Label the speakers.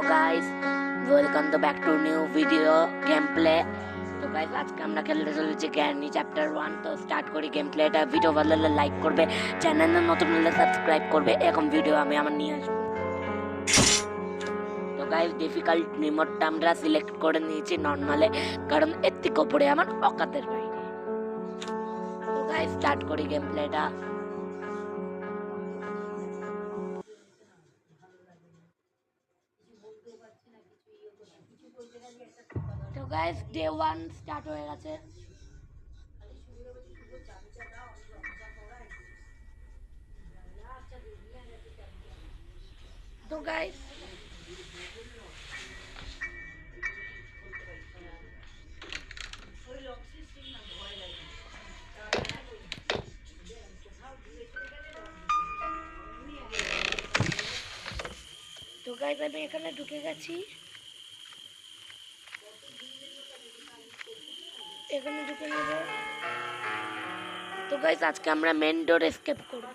Speaker 1: Hello guys, welcome back to new video game play. तो guys आज के আমরা খেলতে চলেছি জ্ঞানী চ্যাপ্টার 1। তো স্টার্ট করি গেম প্লেটা। ভিডিও ভালো লাগলে লাইক করবে, চ্যানেলে নতুন হলে সাবস্ক্রাইব করবে, এরকম ভিডিও আমি আমার নিয়ে আসবো। তো গাইস ডিফিকাল্ট রিমোটটা আমরা সিলেক্ট করে নিয়েছি নরমালে, কারণ এর থেকে উপরে আমার অকাতের বাইরে। তো গাইস স্টার্ট করি গেম প্লেটা। তো গাইস ডে 1 স্টার্ট হয়ে গেছে। তো গাইস আমি এখানে ঢুকে গেছি। এখানে ঢুকে নেব। তো গাইস আজকে আমরা মেন ডোর এসকেপ করব।